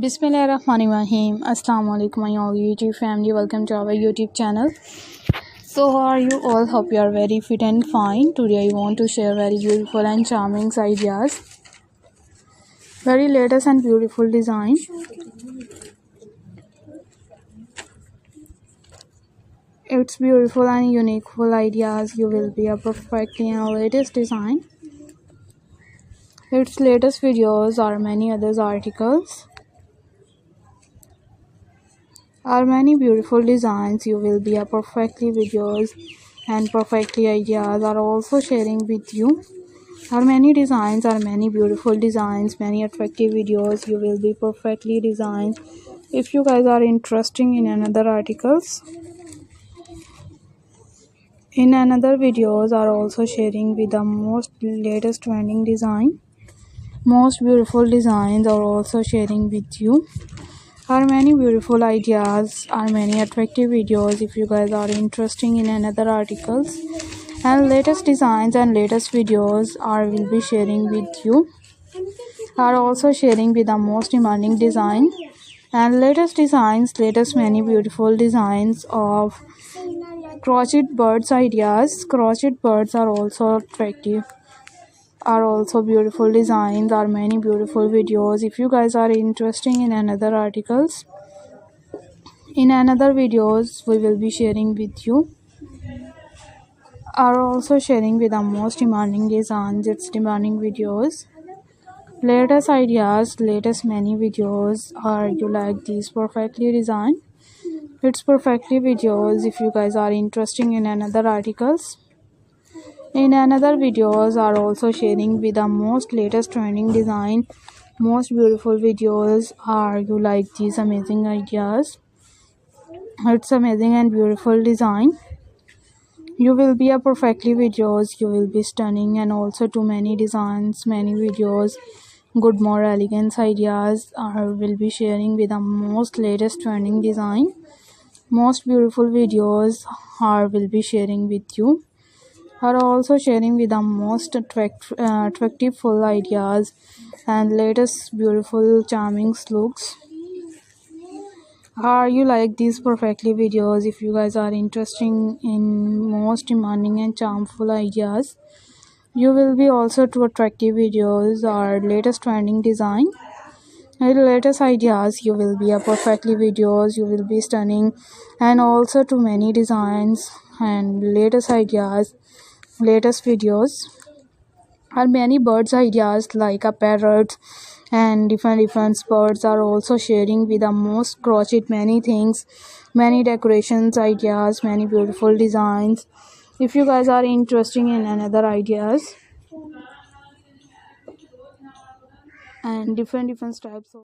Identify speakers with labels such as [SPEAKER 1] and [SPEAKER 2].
[SPEAKER 1] Bismillahirrahmanirrahim. Assalamu alaikum my all YouTube family. Welcome to our YouTube channel. So how are you all? Hope you are very fit and fine. Today I want to share very beautiful and charming ideas. Very latest and beautiful design. It's beautiful and unique ideas. You will be a perfectly and latest design. Its latest videos or many others articles. Are many beautiful designs. You will be a perfectly videos and perfectly ideas are also sharing with you. Are many designs, are many beautiful designs, many attractive videos. You will be perfectly designed. If you guys are interested in another articles, in another videos are also sharing with the most latest trending design. Most beautiful designs are also sharing with you. Are many beautiful ideas, are many attractive videos. If you guys are interested in another articles and latest designs and latest videos are will be sharing with you. Are also sharing with the most demanding design and latest designs, latest many beautiful designs of crochet birds ideas. Crochet birds are also attractive, are also beautiful designs, are many beautiful videos. If you guys are interested in another articles, in another videos we will be sharing with you. Are also sharing with the most demanding designs, its demanding videos, latest ideas, latest many videos. Are you like these perfectly designed? It's perfectly videos. If you guys are interested in another articles, in another videos are also sharing with the most latest trending design, most beautiful videos. Are you like these amazing ideas? It's amazing and beautiful design. You will be a perfectly videos. You will be stunning and also too many designs, many videos. Good more elegance ideas are will be sharing with the most latest trending design. Most beautiful videos are will be sharing with you. Are also sharing with the most attractive full ideas and latest beautiful charming looks. Are you like these perfectly videos? If you guys are interested in most demanding and charmful ideas, you will be also to attractive videos or latest trending design and latest ideas. You will be a perfectly videos. You will be stunning and also to many designs and latest ideas, latest videos. Are many birds ideas like a parrot and different birds are also sharing with the most crochet many things, many decorations ideas, many beautiful designs. If you guys are interested in another ideas and different types of